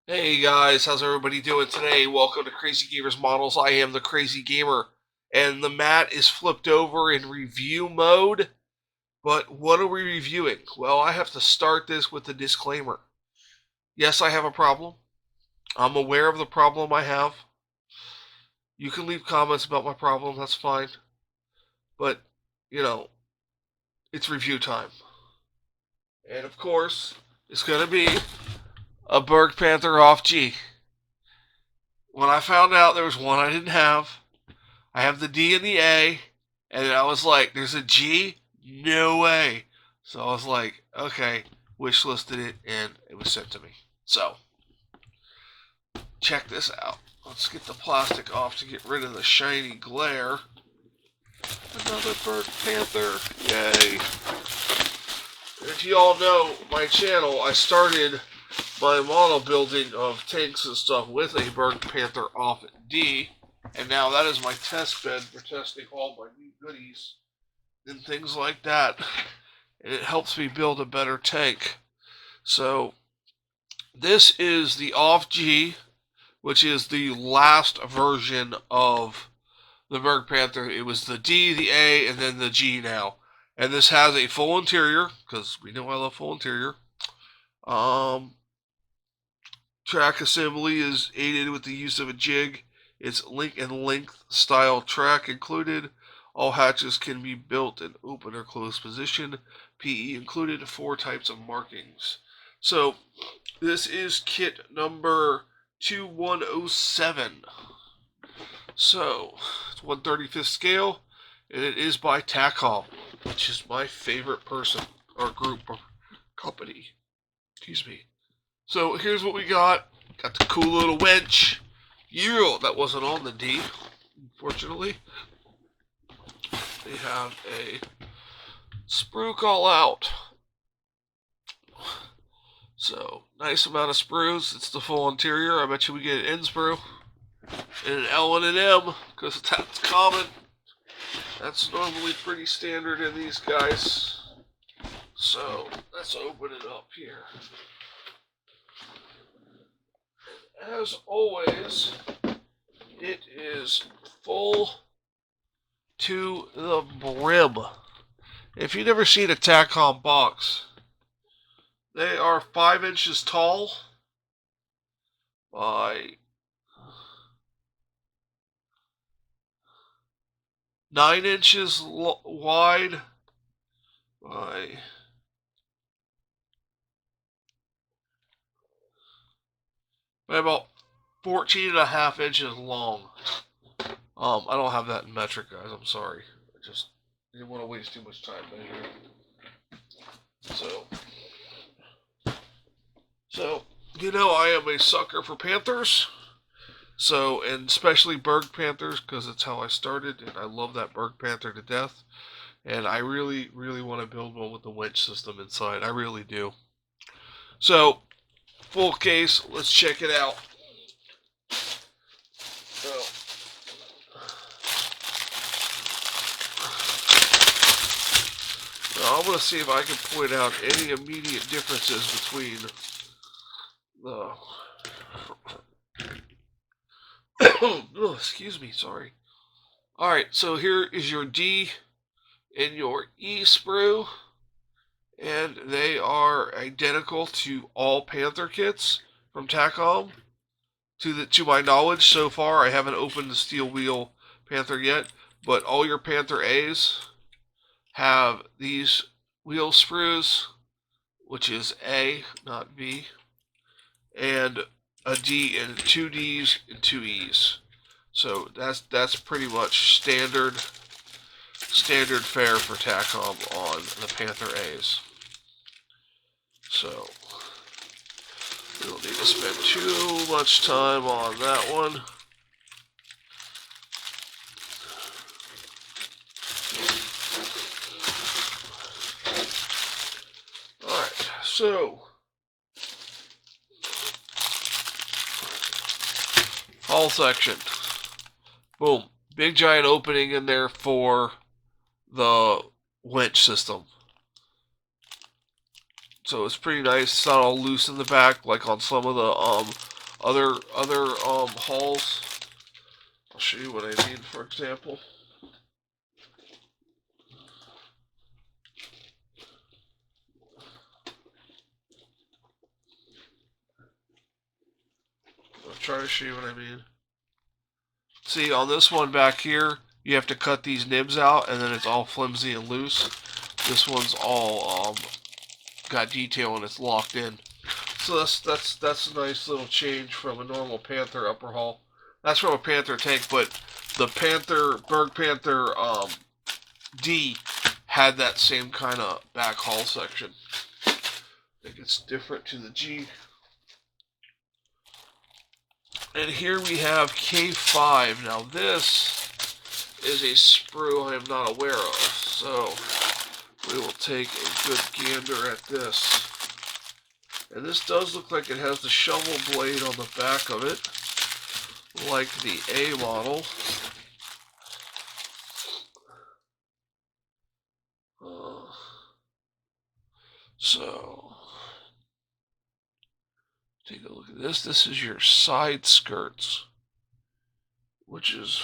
Hey guys, how's everybody doing today? Welcome to Crazy Gamers Models. I am the Crazy Gamer, and the mat is flipped over in review mode. But what are we reviewing? Well, I have to start this with a disclaimer. Yes, I have a problem. I'm aware of the problem I have. You can leave comments about my problem, that's fine. But, you know, it's review time. And of course, it's going to be a BergePanther off G. When I found out there was one I didn't have, I have the D and the A, and I was like, there's a G? No way. So I was like, okay, wish listed it, and it was sent to me. So, check this out. Let's get the plastic off to get rid of the shiny glare. Another BergePanther. Yay. And if you all know my channel, I started my model building of tanks and stuff with a BergePanther off D. And now that is my test bed for testing all my new goodies and things like that. And it helps me build a better tank. So this is the off G, which is the last version of the BergePanther. It was the D, the A, and then the G now. And this has a full interior, because we know I love full interior. Track assembly is aided with the use of a jig. It's link and length style track included. All hatches can be built in open or closed position. PE included. 4 types of markings. So this is kit number 2107. So it's 1/35th scale, and it is by Takom, which is my favorite person or group or company. Excuse me. So here's what we got. Got the cool little winch. That wasn't on the D, unfortunately. They have a sprue call out. So, nice amount of sprues. It's the full interior. I bet you we get an N sprue. And an L and an M, because that's common. That's normally pretty standard in these guys. So, let's open it up here. As always, it is full to the brim. If you've never seen a Takom box, they are 5 inches tall by 9 inches wide by about 14.5 inches long. I don't have that in metric, guys. I'm sorry. I just didn't want to waste too much time measuring. So, you know, I am a sucker for Panthers. So, and especially BergePanthers, because it's how I started, and I love that BergePanther to death. And I really, really want to build one with the winch system inside. I really do. So, full case, let's check it out. So, now I'm going to see if I can point out any immediate differences between the... oh, excuse me, sorry. Alright, so here is your D and your E sprue. And they are identical to all Panther kits from Takom. To my knowledge, so far, I haven't opened the steel wheel Panther yet, but all your Panther A's have these wheel sprues, which is A, not B, and a D and 2 D's and 2 E's. So that's pretty much standard fare for Takom on the Panther A's. So we don't need to spend too much time on that one. Alright, so hull section. Boom. Big giant opening in there for the winch system. So it's pretty nice. It's not all loose in the back like on some of the other hauls. I'll show you what I mean, for example. I'll try to show you what I mean. See, on this one back here, you have to cut these nibs out, and then it's all flimsy and loose. This one's all got detail and it's locked in. So that's a nice little change from a normal Panther upper hull. That's from a Panther tank, but the BergePanther D had that same kind of back hull section. I think it's different to the G. And here we have K5. Now this is a sprue I am not aware of, so we will take a good gander at this. And this does look like it has the shovel blade on the back of it, like the A model. So, take a look at this. This is your side skirts, which is...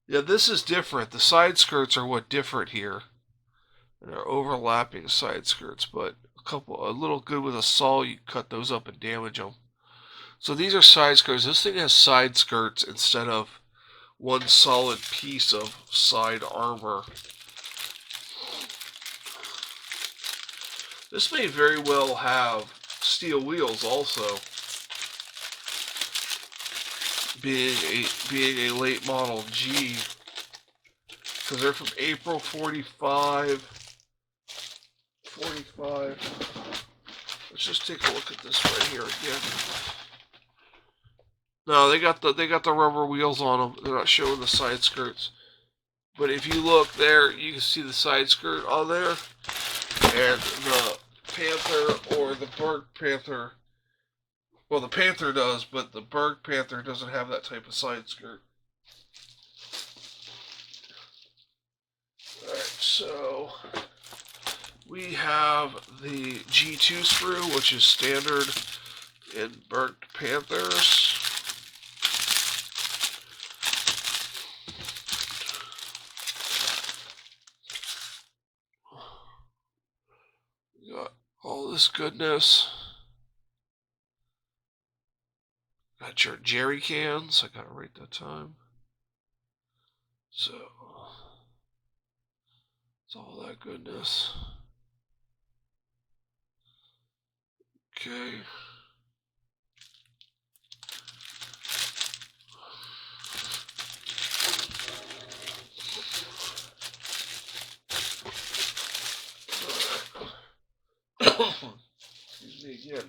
Yeah, this is different. The side skirts are what different here. And they're overlapping side skirts, but a little good with a saw, you cut those up and damage them. So these are side skirts. This thing has side skirts instead of one solid piece of side armor. This may very well have steel wheels also, being a late model G, because they're from April 45. Let's just take a look at this right here again. No, they got the rubber wheels on them. They're not showing the side skirts. But if you look there, you can see the side skirt on there. And the Panther or the BergePanther, well, the Panther does, but the BergePanther doesn't have that type of side skirt. Alright, so we have the G2 sprue, which is standard in BergePanthers. Got all this goodness. Got your jerry cans. I got it right that time. So, it's all that goodness. Okay. Excuse me again.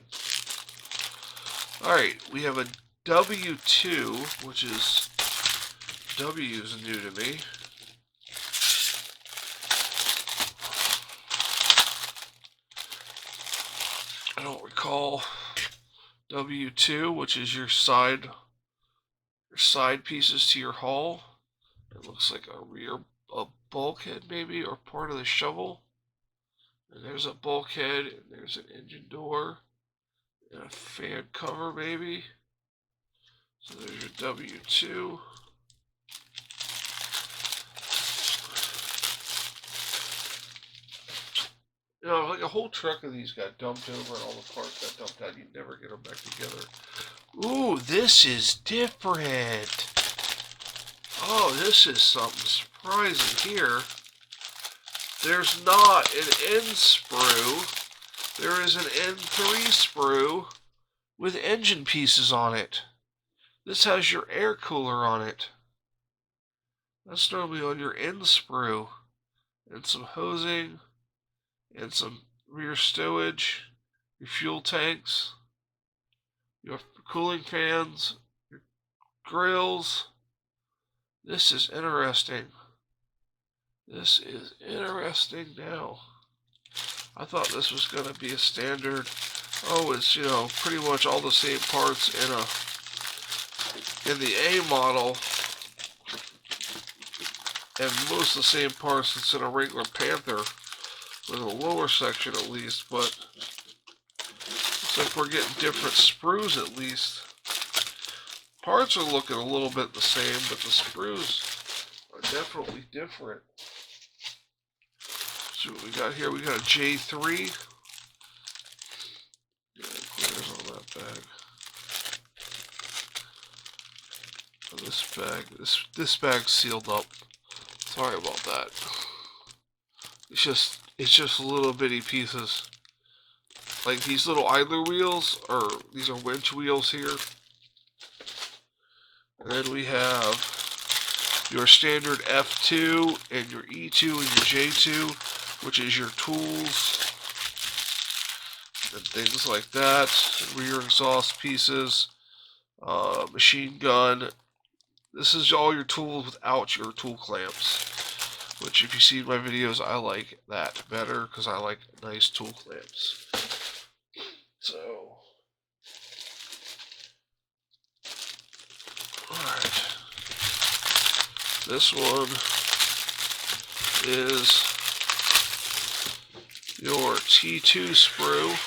Alright, we have a W2, which is W is new to me. I don't recall W2, which is your side pieces to your hull. It looks like a bulkhead maybe, or part of the shovel. And there's a bulkhead, and there's an engine door, and a fan cover maybe. So there's your W2. You know, like a whole truck of these got dumped over and all the parts got dumped out. You'd never get them back together. Ooh, this is different. Oh, this is something surprising here. There's not an N sprue. There is an N3 sprue with engine pieces on it. This has your air cooler on it. That's normally on your N sprue. And some hosing. And some rear stowage. Your fuel tanks. Your cooling fans. Your grills. This is interesting. This is interesting now. I thought this was going to be a standard. Oh, it's, you know, pretty much all the same parts in the A model. And most of the same parts that's in a regular Panther. With a lower section at least, but let's Looks like we're getting different sprues at least. Parts are looking a little bit the same, but the sprues are definitely different. So what we got here, we got a J3. Yeah, clears on that bag. And this bag's sealed up. Sorry about that. It's just little bitty pieces. Like these little idler wheels, or these are winch wheels here. And then we have your standard F2 and your E2 and your J2, which is your tools and things like that. Rear exhaust pieces, machine gun. This is all your tools without your tool clamps, which if you see my videos, I like that better because I like nice tool clamps. So, alright. This one is your T2 sprue.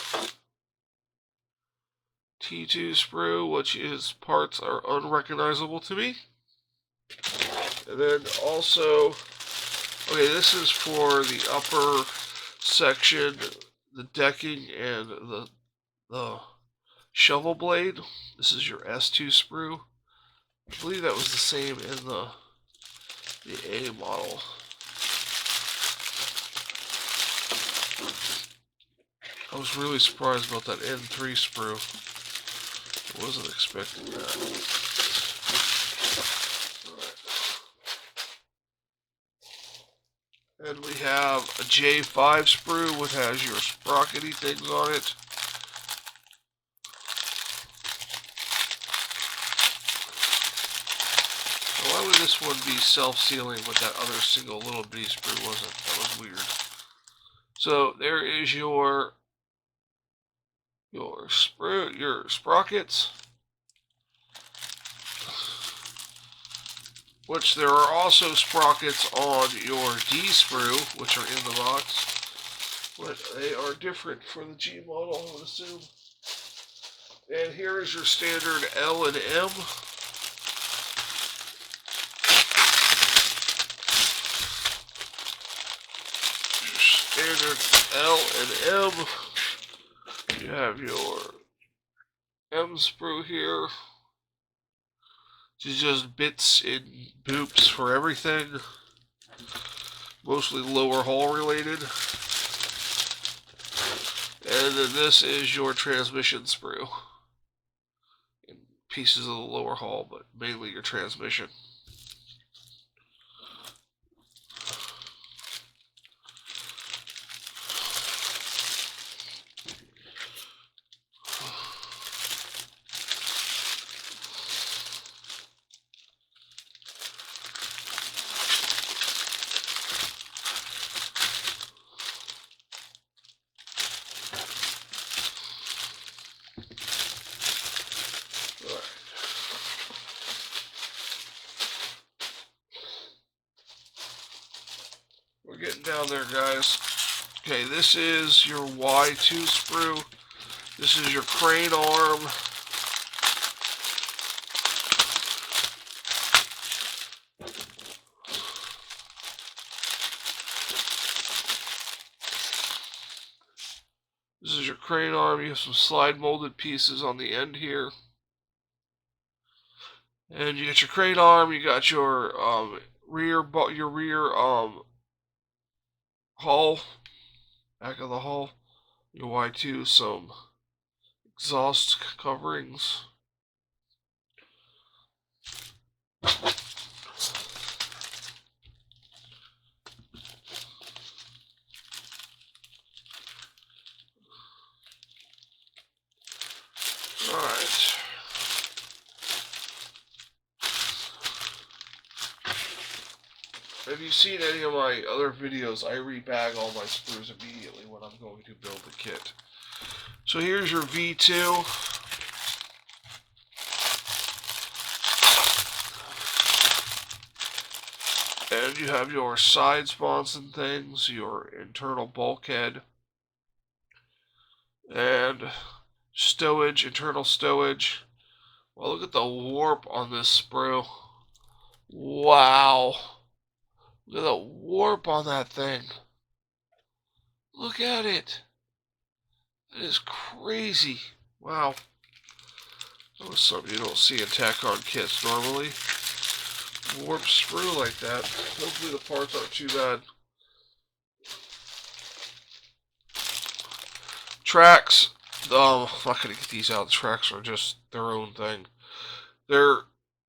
T2 sprue, which is parts are unrecognizable to me. And then also, okay, this is for the upper section, the decking, and the shovel blade. This is your S2 sprue. I believe that was the same in the A model. I was really surprised about that N3 sprue. I wasn't expecting that. Right. And we have a J5 sprue, which has your sprockety things on it. Why would this one be self-sealing, but that other single little bitty sprue wasn't? That was weird. So there is your sprue, your sprockets, which there are also sprockets on your D sprue, which are in the box, but they are different for the G model, I would assume. And here is your standard L and M. Standard L and M. You have your M sprue here. It's just bits and boops for everything. Mostly lower hull related. And then this is your transmission sprue. And pieces of the lower hull, but mainly your transmission. We're getting down there, guys. Okay, this is your Y2 sprue. This is your crane arm. This is your crane arm. You have some slide molded pieces on the end here. And you got your crane arm, you got your rear hull, back of the hull, your Y2, some exhaust coverings. Alright. If you've seen any of my other videos, I rebag all my sprues immediately when I'm going to build the kit. So here's your V2. And you have your side spawns and things, your internal bulkhead. And stowage, internal stowage. Well, look at the warp on this sprue. Wow. Look at the warp on that thing. Look at it. That is crazy. Wow. That was something you don't see in Takom kits normally. Warp sprue like that. Hopefully the parts aren't too bad. Tracks. I'm not going to get these out. The tracks are just their own thing. They're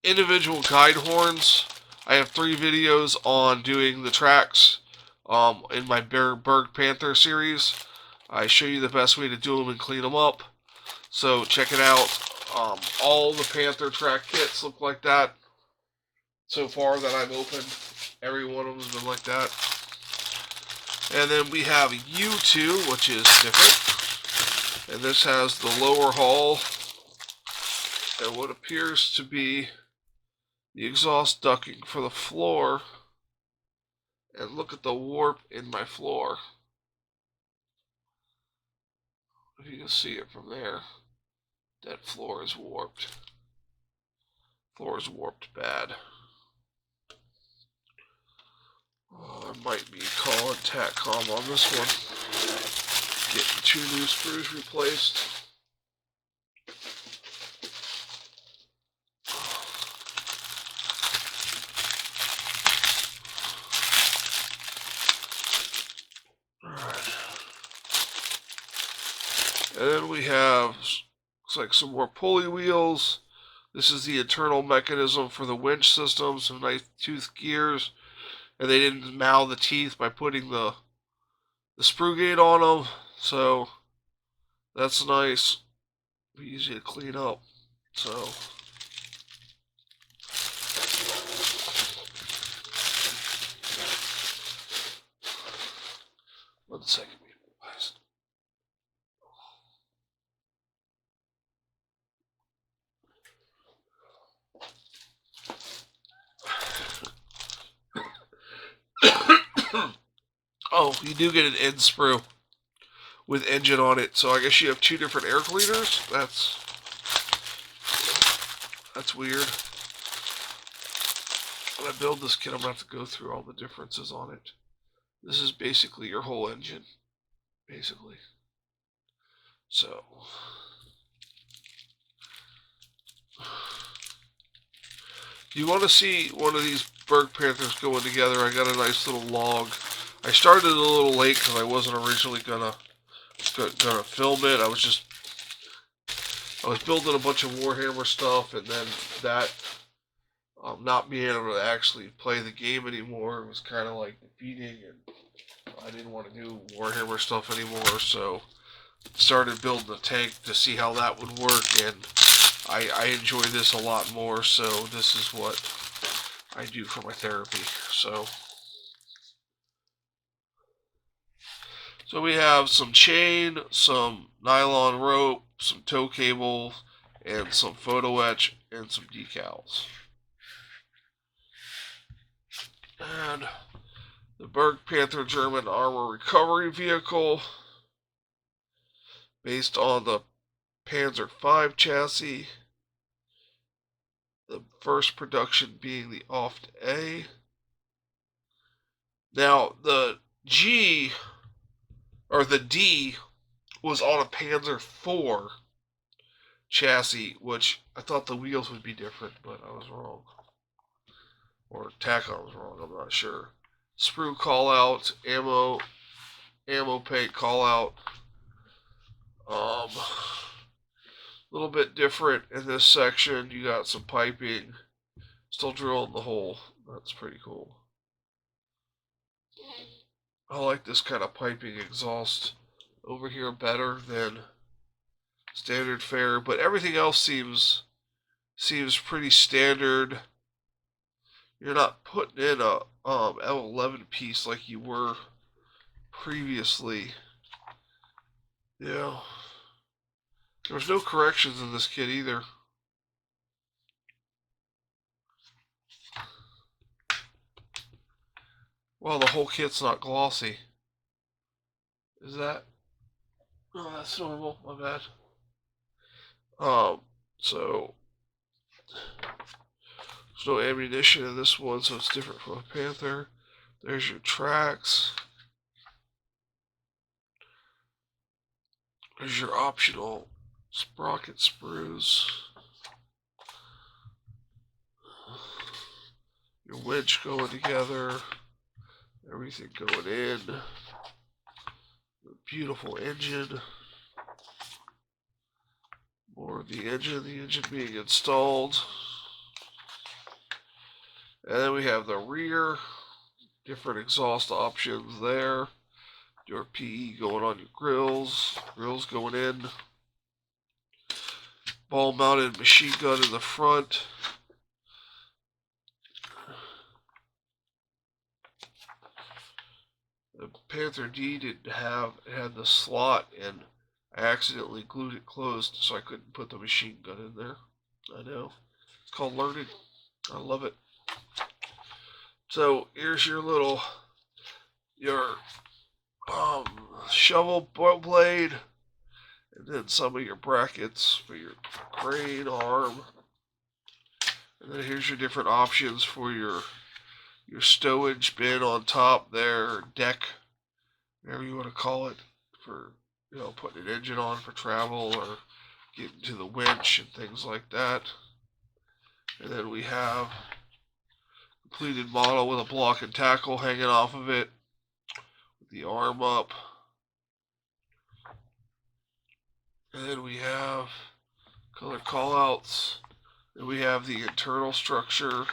individual guide horns. I have 3 videos on doing the tracks in my BergePanther series. I show you the best way to do them and clean them up. So check it out. All the Panther track kits look like that. So far that I've opened, every one of them has been like that. And then we have U2, which is different. And this has the lower hull and what appears to be the exhaust ducting for the floor. And look at the warp in my floor. If you can see it from there, that floor is warped. Floor is warped bad. I might be calling Takom on this one. Getting 2 new sprues replaced. Alright. And then we have, looks like some more pulley wheels. This is the internal mechanism for the winch system. Some nice tooth gears. And they didn't mow the teeth by putting the sprue gate on them, so that's nice. Easy to clean up. So one second. Oh, you do get an end sprue with engine on it, so I guess you have 2 different air cleaners. That's weird. When I build this kit, I'm going to have to go through all the differences on it. This is basically your whole engine, basically. So if you want to see one of these BergePanthers going together, I got a nice little log. I started a little late because I wasn't originally gonna film it. I was building a bunch of Warhammer stuff, and then that not being able to actually play the game anymore was kind of like defeating, and I didn't want to do Warhammer stuff anymore, so started building a tank to see how that would work, and I enjoy this a lot more, so this is what I do for my therapy. So we have some chain, some nylon rope, some tow cable, and some photo etch, and some decals. And the BergePanther German armor recovery vehicle, based on the Panzer V chassis. The first production being the Oft A. Now, the G, or the D, was on a Panzer IV chassis, which I thought the wheels would be different, but I was wrong. Or Takom was wrong, I'm not sure. Sprue call out, ammo paint call out. A little bit different in this section. You got some piping. Still drilling the hole. That's pretty cool. I like this kind of piping exhaust over here better than standard fare, but everything else seems pretty standard. You're not putting in a L11 piece like you were previously. Yeah. There's no corrections in this kit either. Well, the whole kit's not glossy. Is that? Oh, that's normal. My bad. So there's no ammunition in this one, so it's different from a Panther. There's your tracks. There's your optional sprocket sprues. Your winch going together. Everything going in. The beautiful engine. More of the engine being installed. And then we have the rear. Different exhaust options there. Your PE going on your grills. Grills going in. Ball mounted machine gun in the front. The Panther D didn't have, it had the slot, and I accidentally glued it closed so I couldn't put the machine gun in there. I know. It's called learning. I love it. So here's your little, your shovel blade, and then some of your brackets for your crane arm. And then here's your different options for your stowage bin on top there, or deck, whatever you want to call it, for, you know, putting an engine on for travel or getting to the winch and things like that. And then we have a completed model with a block and tackle hanging off of it, with the arm up. And then we have color callouts. And we have the internal structure,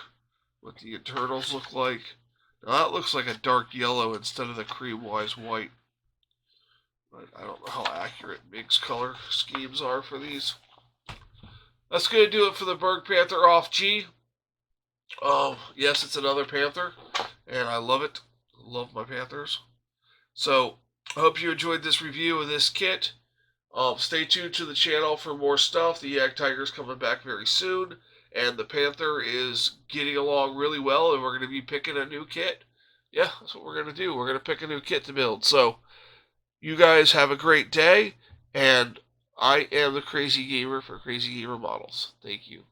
what the internals look like. Now that looks like a dark yellow instead of the cream-wise white. But I don't know how accurate Mig's color schemes are for these. That's going to do it for the BergePanther off G. Yes, it's another Panther, and I love it. I love my Panthers. So, I hope you enjoyed this review of this kit. Stay tuned to the channel for more stuff. The Jagdtiger's coming back very soon, and the Panther is getting along really well, and we're going to be picking a new kit. Yeah, that's what we're going to do. We're going to pick a new kit to build. So, you guys have a great day, and I am the Crazy Gamer for Crazy Gamer Models. Thank you.